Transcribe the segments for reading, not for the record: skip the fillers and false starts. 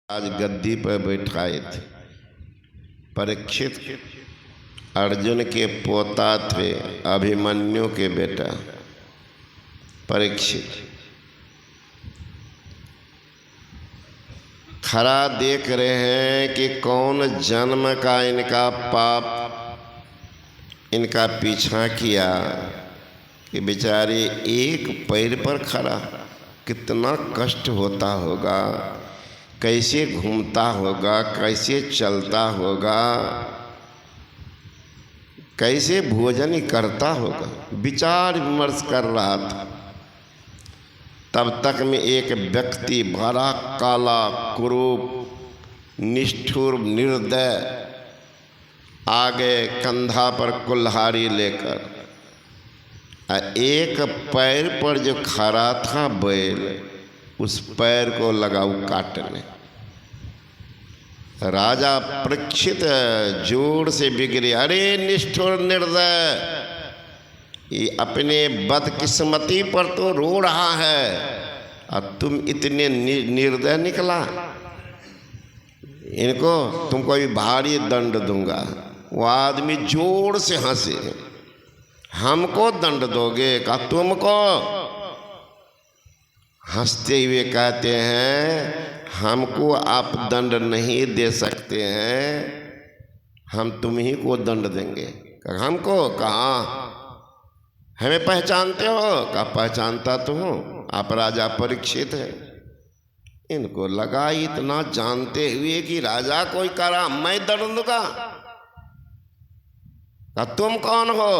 आज गद्दी पर बैठाए थे। परीक्षित अर्जुन के पोता थे, अभिमन्यु के बेटा परीक्षित। खरा देख रहे हैं कि कौन जन्म का इनका पाप इनका पीछा किया कि बेचारे एक पैर पर खड़ा, कितना कष्ट होता होगा, कैसे घूमता होगा, कैसे चलता होगा, कैसे भोजन करता होगा। विचार विमर्श कर रहा था। तब तक में एक व्यक्ति बड़ा काला, कुरूप, निष्ठुर, निर्दय आगे कंधा पर कुल्हाड़ी लेकर, एक पैर पर जो खड़ा था बैल, उस पैर को लगाऊ काटने। राजा परीक्षित जोर से बिगड़े, अरे निष्ठुर निर्दय, ये अपने बदकिस्मती पर तो रो रहा है और तुम इतने निर्दय निकला। इनको तुमको भी भारी दंड दूंगा। वो आदमी जोर से हंसे, हमको दंड दोगे का? तुमको? हंसते हुए कहते हैं, हमको आप दंड नहीं दे सकते हैं, हम तुम ही को दंड देंगे। हमको? कहाँ? हमें पहचानते हो? कहा पहचानता तो हूँ, आप राजा परीक्षित हैं। इनको लगा इतना जानते हुए कि राजा कोई करा, मैं दंड दूंगा। कहा तुम कौन हो?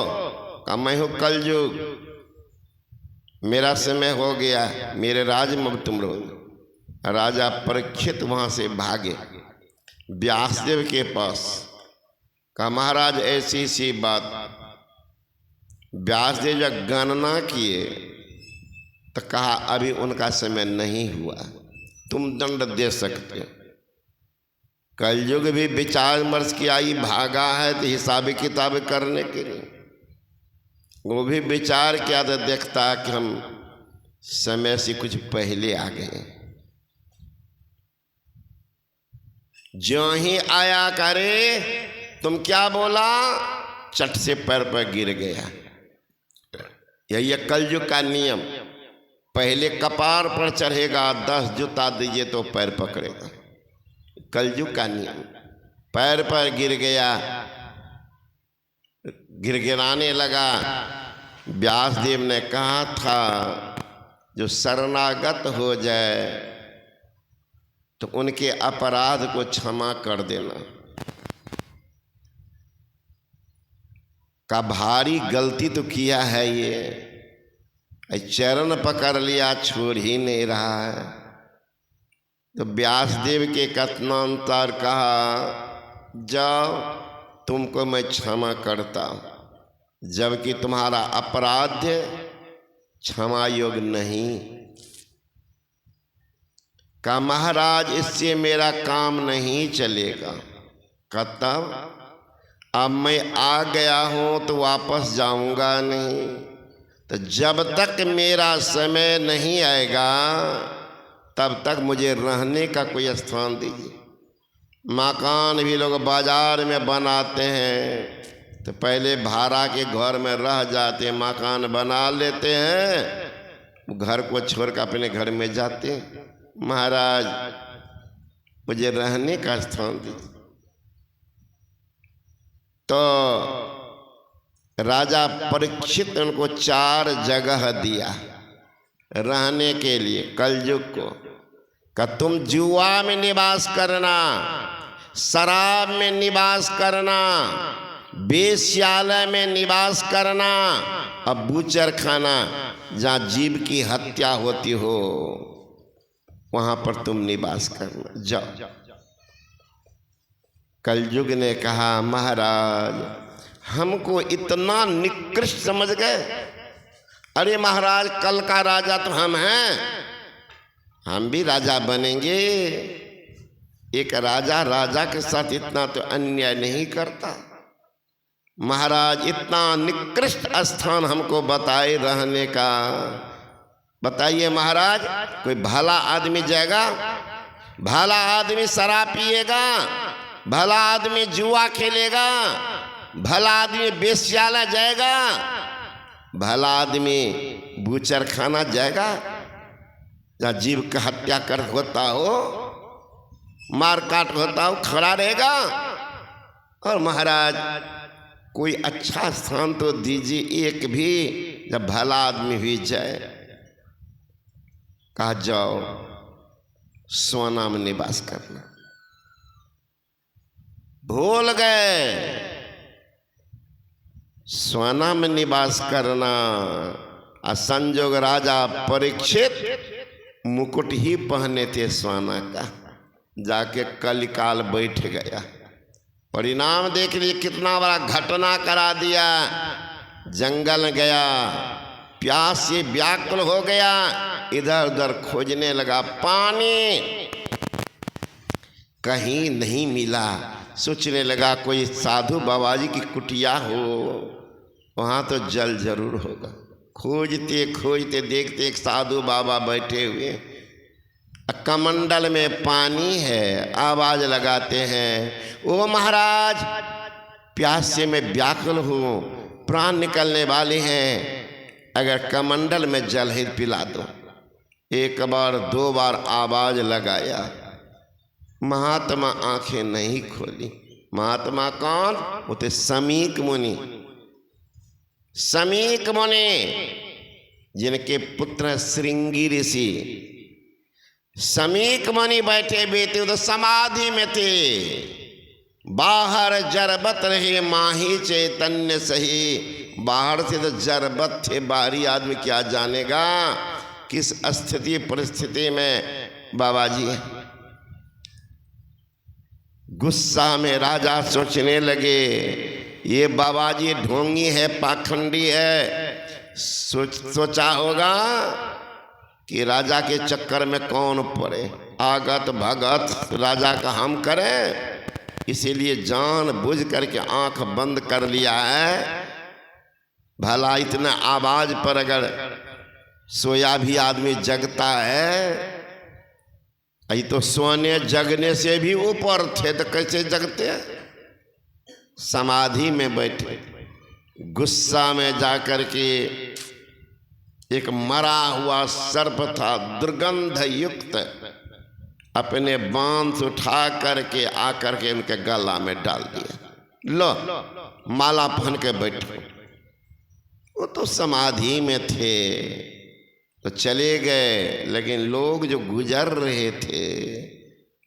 कहा मैं हूँ कलयुग, मेरा समय हो गया, मेरे राज में तुम रहो। राजा परीक्षित वहां से भागे व्यासदेव के पास। कहा महाराज ऐसी सी बात। व्यासदेव जब गणना किए तो कहा अभी उनका समय नहीं हुआ, तुम दंड दे सकते हो। कलयुग भी विचार विमर्श किया, ही भागा है तो हिसाब किताब करने के लिए। वो भी विचार किया तो देखता कि हम समय से कुछ पहले आ गए। जो ही आया करे, तुम क्या बोला, चट से पैर पर गिर गया। यही है कलयुग का नियम। पहले कपार पर चढ़ेगा, 10 जूता दीजिए तो पैर पकड़ेगा। कलयुग का नियम। पैर पर गिर गया, गिड़गिड़ाने लगा। व्यासदेव ने कहा था जो शरणागत हो जाए तो उनके अपराध को क्षमा कर देना। का भारी गलती तो किया है, ये चरण पकड़ लिया, छोड़ ही नहीं रहा है। तो व्यासदेव के कथनानुसार कहा जाओ, तुमको मैं क्षमा करता हूँ, जबकि तुम्हारा अपराध क्षमा योग्य नहीं। का महाराज इससे मेरा काम नहीं चलेगा। तब अब मैं आ गया हूँ तो वापस जाऊंगा नहीं, तो जब तक मेरा समय नहीं आएगा तब तक मुझे रहने का कोई स्थान दीजिए। मकान भी लोग बाजार में बनाते हैं तो पहले भाड़ा के घर में रह जाते, मकान बना लेते हैं, घर को छोड़कर अपने घर में जाते हैं। महाराज मुझे रहने का स्थान दीजिए। तो राजा परीक्षित उनको 4 जगह दिया रहने के लिए कलयुग को। का तुम जुआ में निवास करना, शराब में निवास करना, वेश्यालय में निवास करना, अब बूचर खाना जहाँ जीव की हत्या होती हो वहां पर तुम निवास करना, जाओ। कलयुग ने कहा महाराज हमको इतना निकृष्ट समझ गए? अरे महाराज कल का राजा तो हम हैं, हम भी राजा बनेंगे। एक राजा राजा के साथ इतना तो अन्याय नहीं करता। महाराज इतना निकृष्ट स्थान हमको बताए रहने का, बताइए महाराज कोई भला आदमी जाएगा? भला आदमी शराब पिएगा, भला आदमी जुआ खेलेगा, भला आदमी बेश्यालय जाएगा, भला आदमी बूचर खाना जाएगा जहाँ जीव का हत्या कर होता हो, मार काट होता हो, खड़ा रहेगा। और महाराज कोई अच्छा स्थान तो दीजिए एक भी जब भला आदमी हुई जाए। कहा जाओ सोना में निवास करना। भूल गए सोना में निवास करना। असंजोग राजा परीक्षित मुकुट ही पहने थे सोना का, जाके कलिकाल बैठ गया। परिणाम देख लिए कितना बड़ा घटना करा दिया। जंगल गया, प्यास से व्याकुल हो गया, इधर उधर खोजने लगा, पानी कहीं नहीं मिला। सोचने लगा कोई साधु बाबा जी की कुटिया हो, वहाँ तो जल जरूर होगा। खोजते खोजते देखते एक साधु बाबा बैठे हुए, कमंडल में पानी है। आवाज लगाते हैं, ओ महाराज प्यास से मैं व्याकुल हूँ, प्राण निकलने वाले हैं, अगर कमंडल में जल है पिला दो। एक बार दो बार आवाज लगाया, महात्मा आंखें नहीं खोली। महात्मा कौन? वो थे समीक मुनि। समीक मुनि जिनके पुत्र श्रृंगी ऋषि। समीक मुनि बैठे हुए थे, तो समाधि में थे। बाहर जरबत रहे माही चैतन्य सही। बाहर से तो जरबत थे, बाहरी आदमी क्या जानेगा किस स्थिति परिस्थिति में बाबा जी है। गुस्सा में राजा सोचने लगे, ये बाबा जी ढोंगी है, पाखंडी है। सोचा होगा कि राजा के चक्कर में कौन पड़े, आगत भगत राजा का हम करें। इसीलिए जान बुझ करके आंख बंद कर लिया है। भला इतना आवाज पर अगर सोया भी आदमी जगता है, ये तो सोने जगने से भी ऊपर थे, तो कैसे जगते हैं? समाधि में बैठे, गुस्सा में जाकर के एक मरा हुआ सर्प था दुर्गंध युक्त, अपने बांस उठा करके आकर के उनके गला में डाल दिया। लो माला पहन के बैठो। वो तो समाधि में थे तो चले गए, लेकिन लोग जो गुजर रहे थे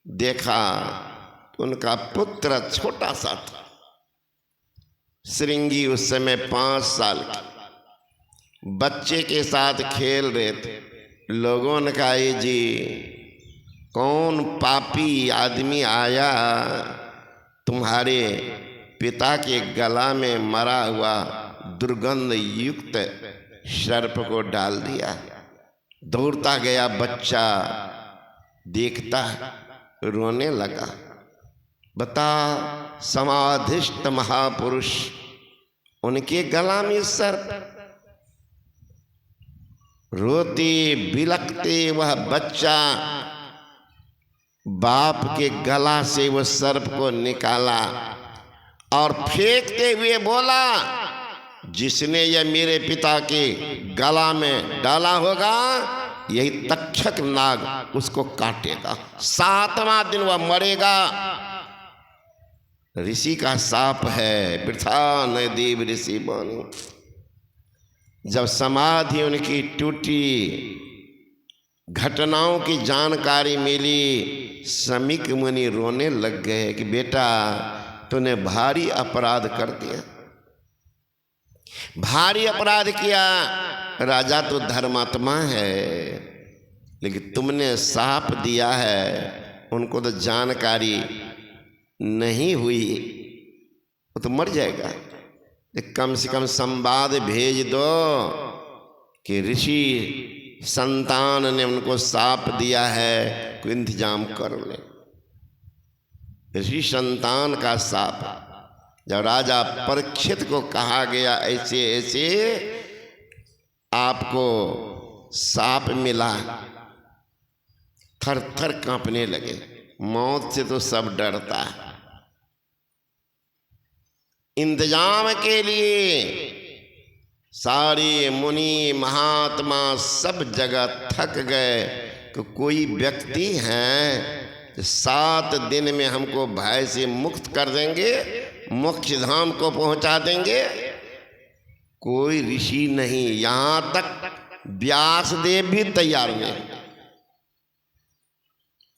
देखा तो उनका पुत्र छोटा सा था। श्रृंगी उस समय 5 साल की, बच्चे के साथ खेल रहे थे। लोगों ने कहा, ये जी कौन पापी आदमी आया तुम्हारे पिता के गला में मरा हुआ दुर्गंध युक्त सर्प को डाल दिया। दौड़ता गया बच्चा, देखता रोने लगा। बता, समाधिष्ट महापुरुष, उनके गला में सर्प। रोते बिलखते वह बच्चा बाप के गला से वो सर्प को निकाला और फेंकते हुए बोला, जिसने यह मेरे पिता के गला में डाला होगा, यही तक्षक नाग उसको काटेगा। 7वां दिन वह मरेगा। ऋषि का साप है, वृथा न देव ऋषि बनो। जब समाधि उनकी टूटी, घटनाओं की जानकारी मिली, समीक मुनि रोने लग गए कि बेटा तूने भारी अपराध कर दिया, भारी अपराध किया। राजा तो धर्मात्मा है, लेकिन तुमने साप दिया है, उनको तो जानकारी नहीं हुई, वो तो मर जाएगा। कम से कम संवाद भेज दो कि ऋषि संतान ने उनको साप दिया है, कोई इंतजाम कर ले। ऋषि संतान का साप। जब राजा परीक्षित को कहा गया ऐसे ऐसे आपको साप मिला, थर थर कांपने लगे। मौत से तो सब डरता है। इंतजाम के लिए सारे मुनि महात्मा सब जगह थक गए कि कोई व्यक्ति हैं जो 7 दिन में हमको भय से मुक्त कर देंगे, मोक्ष धाम को पहुंचा देंगे। कोई ऋषि नहीं, यहां तक व्यासदेव भी तैयार नहीं।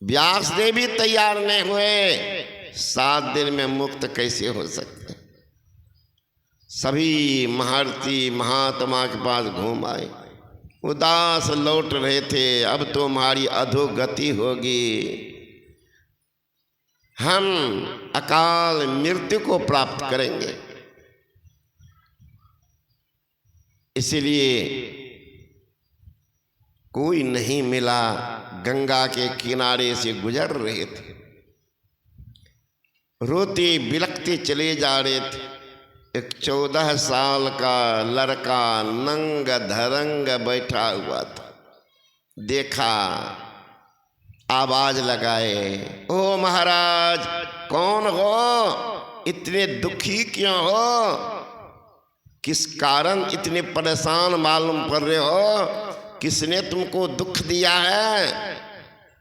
व्यासदेव भी तैयार नहीं हुए। 7 दिन में मुक्त कैसे हो सकते? सभी महर्षि महात्मा के पास घूम आए, उदास लौट रहे थे। अब तो हमारी अधोगति होगी, हम अकाल मृत्यु को प्राप्त करेंगे। इसलिए कोई नहीं मिला। गंगा के किनारे से गुजर रहे थे, रोते बिलखते चले जा रहे थे। एक 14 साल का लड़का नंग धरंग बैठा हुआ था। देखा, आवाज लगाए, ओ महाराज कौन हो? इतने दुखी क्यों हो? किस कारण इतने परेशान मालूम कर रहे हो? किसने तुमको दुख दिया है?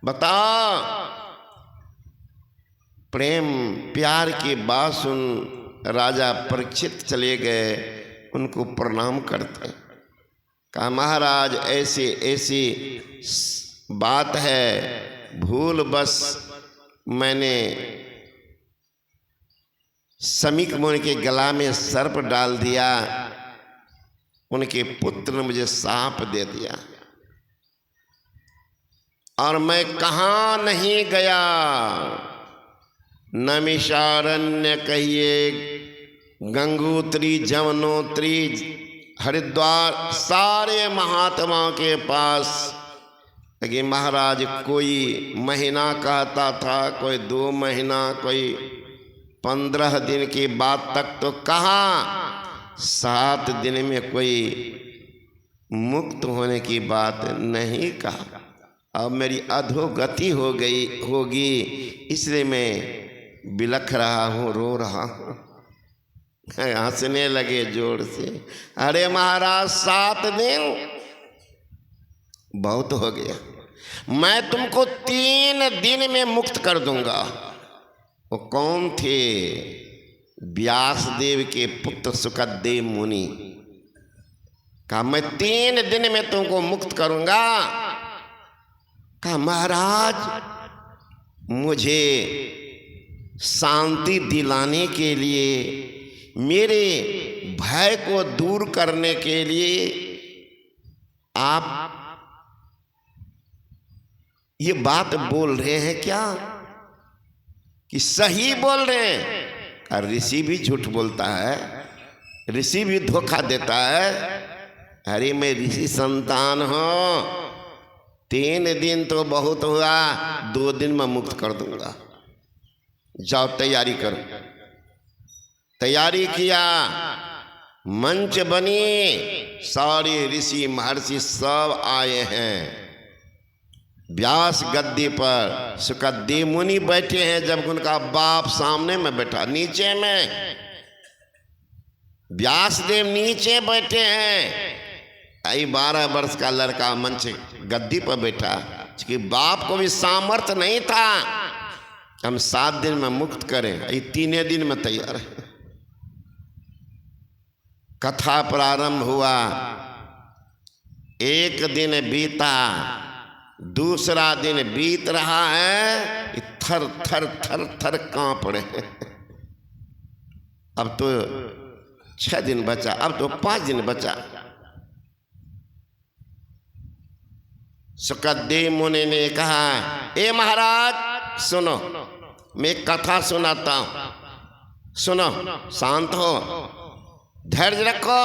बताओ। प्रेम प्यार की बात सुन राजा परीक्षित चले गए, उनको प्रणाम करते। कहा, महाराज ऐसे ऐसी बात है, भूल बस मैंने समीक मुनि के गला में सर्प डाल दिया, उनके पुत्र ने मुझे साप दे दिया और मैं कहाँ नहीं गया। नैमिषारण्य कहिए, गंगोत्री, जमुनोत्री, हरिद्वार, सारे महात्माओं के पास लगे। महाराज कोई महीना कहता था, कोई 2 महीना, कोई 15 दिन की बात तक तो कहा। 7 दिन में कोई मुक्त होने की बात नहीं कहा। अब मेरी अधोगति हो गई होगी, इसलिए मैं बिलख रहा हूँ, रो रहा हूँ। हंसने लगे जोर से। अरे महाराज 7 दिन बहुत हो गया, मैं तुमको 3 दिन में मुक्त कर दूंगा। वो कौन थे? व्यासदेव के पुत्र सुखदेव मुनि। कहा, मैं 3 दिन में तुमको मुक्त करूंगा। कहा, महाराज मुझे शांति दिलाने के लिए, मेरे भय को दूर करने के लिए आप ये बात बोल रहे हैं क्या कि सही बोल रहे हैं? ऋषि भी झूठ बोलता है, ऋषि भी धोखा देता है। अरे मैं ऋषि संतान हूं, 3 दिन तो बहुत हुआ, 2 दिन में मुक्त कर दूंगा। जाओ तैयारी करो। तैयारी किया, मंच बनी, सारे ऋषि महर्षि सब आए हैं। व्यास गद्दी पर सुखदेव मुनि बैठे हैं, जब उनका बाप सामने में बैठा, नीचे में व्यासदेव नीचे बैठे हैं। 12 वर्ष का लड़का मंच गद्दी पर बैठा, क्योंकि बाप को भी सामर्थ्य नहीं था हम 7 दिन में मुक्त करें। 3 दिन में तैयार है। कथा प्रारंभ हुआ, 1 दिन बीता, दूसरा दिन बीत रहा है, थर थर थर थर कांप रहे हैं। अब तो 6 दिन बचा, अब तो 5 दिन बचा। सुखदेव मुनि ने कहा, ए महाराज सुनो, मैं कथा सुनाता हूं, सुनो, शांत हो, धैर्य रखो।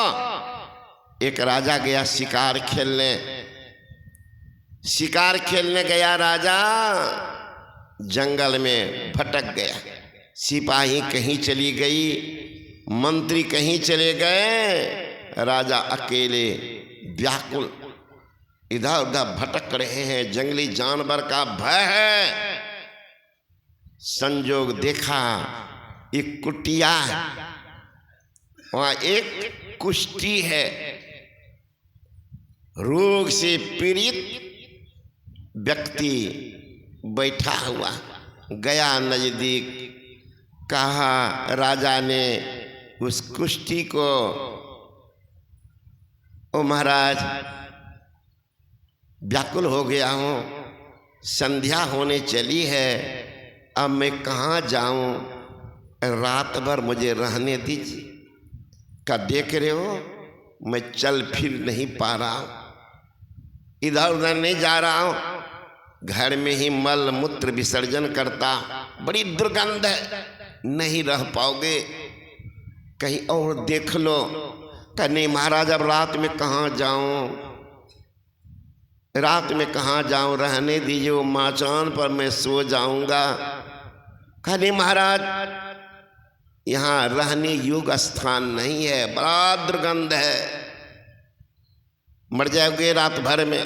एक राजा गया शिकार खेलने। शिकार खेलने गया राजा, जंगल में भटक गया। सिपाही कहीं चली गई, मंत्री कहीं चले गए, राजा अकेले व्याकुल इधर उधर भटक रहे हैं, जंगली जानवर का भय है। संजोग देखा एक कुटिया है, वहां एक कुष्ठी है, रोग से पीड़ित व्यक्ति बैठा हुआ। गया नजदीक, कहा राजा ने उस कुष्ठी को, ओ महाराज व्याकुल हो गया हूँ, संध्या होने चली है, अब मैं कहाँ जाऊँ, रात भर मुझे रहने दीजिए। क्या देख रहे हो, मैं चल फिर नहीं पा रहा हूँ, इधर उधर नहीं जा रहा हूँ, घर में ही मल मूत्र विसर्जन करता, बड़ी दुर्गंध है, नहीं रह पाओगे, कहीं और देख लो। कहा नहीं महाराज, अब रात में कहाँ जाऊँ, रात में कहाँ जाऊँ, रहने दीजिए, वो माचान पर मैं सो जाऊंगा। कहा नहीं महाराज, यहाँ रहने योग्य स्थान नहीं है, बड़ा दुर्गंध है, मर जाओगे रात भर में।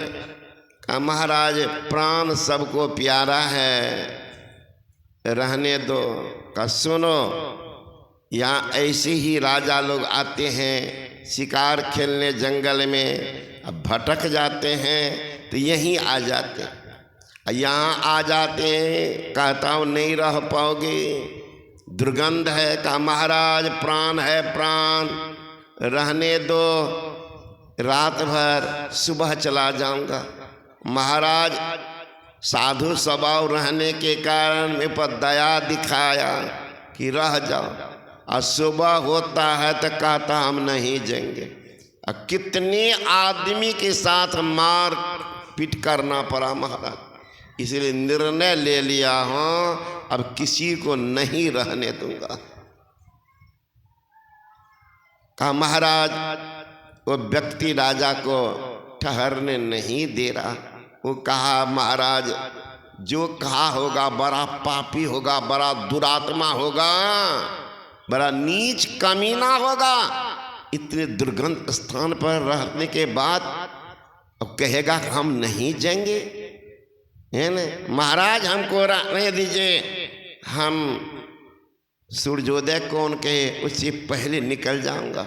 कहा महाराज प्राण सबको प्यारा है, रहने दो। कहा सुनो, यहाँ ऐसे ही राजा लोग आते हैं शिकार खेलने जंगल में, अब भटक जाते हैं तो यहीं आ जाते हैं, यहाँ आ जाते हैं, कहता हूँ नहीं रह पाओगे, दुर्गंध है। कहा महाराज प्राण है प्राण, रहने दो, रात भर सुबह चला जाऊंगा। महाराज साधु स्वभाव रहने के कारण मेरे पर दया दिखाया कि रह जाओ, और सुबह होता है तो कहता हम नहीं जाएंगे। और कितने आदमी के साथ मार पीट करना पड़ा महाराज, इसलिए निर्णय ले लिया हूँ अब किसी को नहीं रहने दूंगा। कहा महाराज वो व्यक्ति राजा को ठहरने नहीं दे रहा। वो कहा महाराज जो कहा होगा बड़ा पापी होगा, बड़ा दुरात्मा होगा, बड़ा नीच कमीना होगा, इतने दुर्गंध स्थान पर रहने के बाद अब कहेगा कि हम नहीं जाएंगे, है ना महाराज हमको रहने दीजिए, हम सूर्योदय कौन कहे उससे पहले निकल जाऊंगा।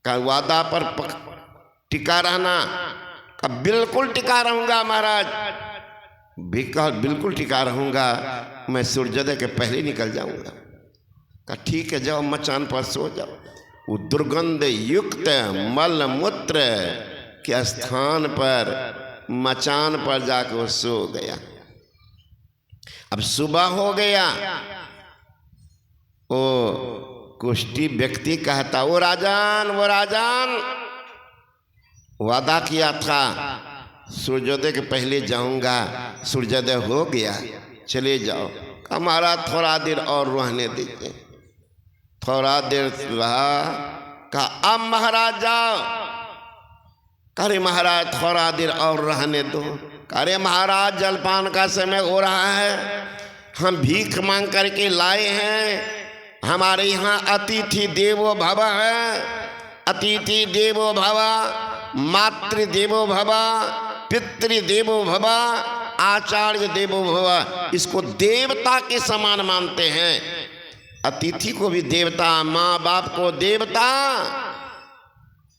का वादा पर टिका रहना, का बिल्कुल टिका रहूंगा महाराज, बिल्कुल टिका रहूंगा, मैं सूर्योदय के पहले निकल जाऊंगा। का ठीक है जाओ मचान पर सो जाओ। वो दुर्गंध युक्त मल मूत्र के स्थान पर मचान पर जाकर वो सो गया। अब सुबह हो गया, ओ कुष्ठी व्यक्ति कहता वो राजान वादा किया था सूर्योदय के पहले जाऊंगा, सूर्योदय हो गया चले जाओ। हमारा थोड़ा देर और रहने दीजिए। थोड़ा देर रहा, कहा अब महाराज जाओ। अरे महाराज थोड़ा देर और रहने दो। अरे महाराज जलपान का समय हो रहा है, हम भीख मांग करके लाए हैं, हमारे यहाँ अतिथि देवो भव है, अतिथि देवो भव, मातृ देवो भव, पितृ देवो भव, आचार्य देवो भव, इसको देवता के समान मानते हैं। अतिथि को भी देवता, माँ बाप को देवता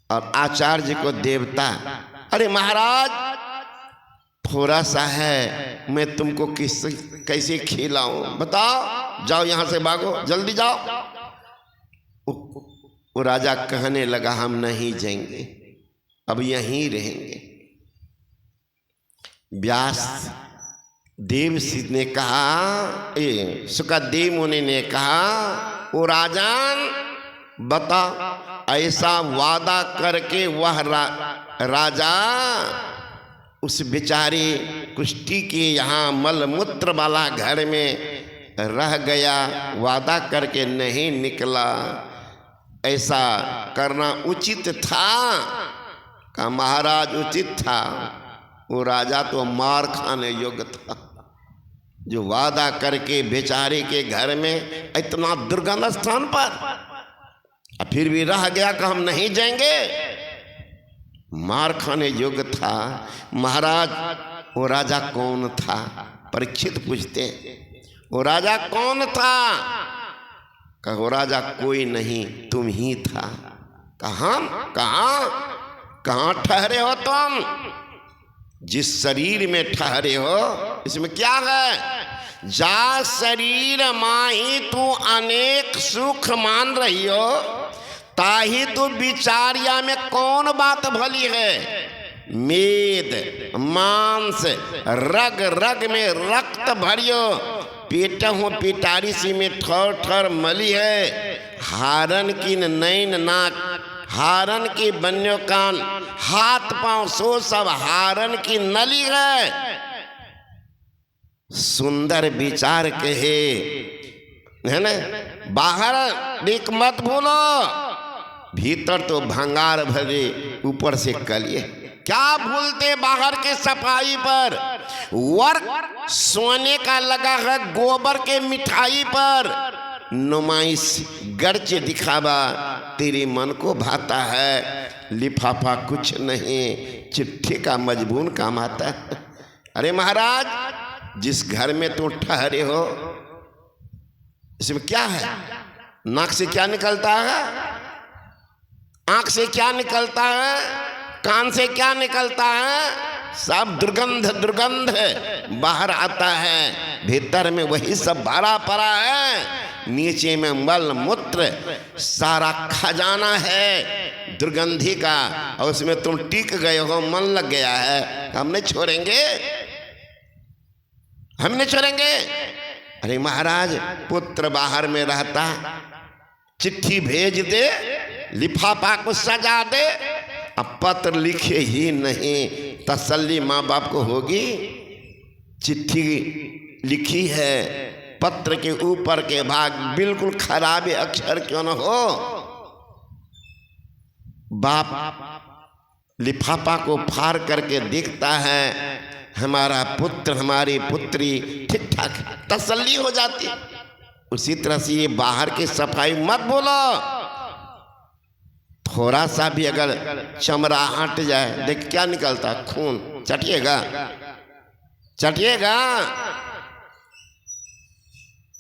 और आचार्य को देवता। अरे महाराज थोड़ा सा है, मैं तुमको कैसे खिलाऊं बताओ, जाओ यहां से भागो, जल्दी जाओ। वो राजा कहने लगा हम नहीं जाएंगे, अब यहीं रहेंगे। व्यास देव ने कहा, सुखदेव मुनि ने कहा ओ राजन बता, ऐसा वादा करके वह राजा उस बेचारे कुष्ठी के यहाँ मलमूत्र वाला घर में रह गया, वादा करके नहीं निकला। ऐसा करना उचित था? का महाराज उचित था। वो राजा तो मार खाने योग्य था, जो वादा करके बेचारे के घर में इतना दुर्गंध स्थान पर फिर भी रह गया कि हम नहीं जाएंगे। मार खाने योग्य था। महाराज वो राजा कौन था? परीक्षित पूछते, वो राजा कौन था? कहा वो राजा कोई नहीं, तुम ही था। कहाँ कहाँ ठहरे हो तुम? जिस शरीर में ठहरे हो इसमें क्या है? जा शरीर माही तू अनेक सुख मान रही हो, ताही तू विचारिया में कौन बात भली है? मेद मांस रग रग में रक्त भरियो, पेटहूँ पिटारी सी में ठोर ठोर मली है। हारन की नैन नाक, हारन की बन्यो कान, हाथ पांव सो सब हारन की नली है। सुंदर विचार कहे है ना, बाहर देख मत भूलो, भीतर तो भंगार भरे, ऊपर से कलिए। क्या भूलते बाहर के सफाई पर? वर्क सोने का लगा है गोबर के मिठाई पर। नुमाइश गर्च दिखावा तेरे मन को भाता है, लिफाफा कुछ नहीं, चिट्ठी का मजबून काम आता है। अरे महाराज, जिस घर में तुम ठहरे हो इसमें क्या है? नाक से क्या निकलता है? आंख से क्या निकलता है? कान से क्या निकलता है? सब दुर्गंध दुर्गंध बाहर आता है, भीतर में वही सब भरा पड़ा है। नीचे में मल मूत्र सारा खजाना है दुर्गंधी का, और उसमें तुम टिक गए हो, मन लग गया है। हम नहीं छोड़ेंगे, हम नहीं छोड़ेंगे। अरे महाराज, पुत्र बाहर में रहता, चिट्ठी भेज दे, लिफाफा को सजा दे, अब पत्र लिखे ही नहीं, तसल्ली माँ बाप को होगी? चिट्ठी लिखी है, पत्र के ऊपर के भाग बिल्कुल खराब अक्षर क्यों न हो, बाप लिफाफा को फाड़ करके देखता है, हमारा पुत्र हमारी पुत्री ठीक ठाक, तसल्ली हो जाती। उसी तरह से ये बाहर की सफाई मत बोलो। थोड़ा सा भी अगर चमड़ा हट जाए, देख क्या निकलता, खून, चटिएगा चटिएगा।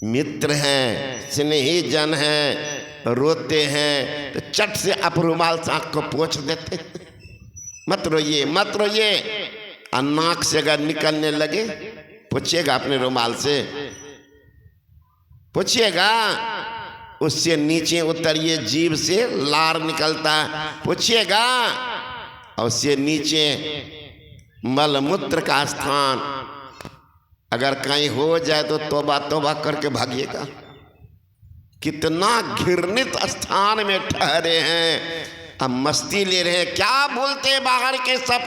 मित्र हैं, स्नेही जन हैं, रोते हैं तो चट से आप रुमाल से आँख को पोंछ देते। मत रोइए मत रोइए। नाक से अगर निकलने लगे, पूछिएगा अपने रुमाल से, पूछिएगा। उससे नीचे उतरिए, जीभ से लार निकलता, पूछिएगा। और उससे नीचे मलमूत्र का स्थान अगर कहीं हो जाए तो तौबा तौबा करके भागिएगा। कितना घृणित स्थान में ठहरे हैं, अब मस्ती ले रहे हैं। क्या बोलते बाहर के सब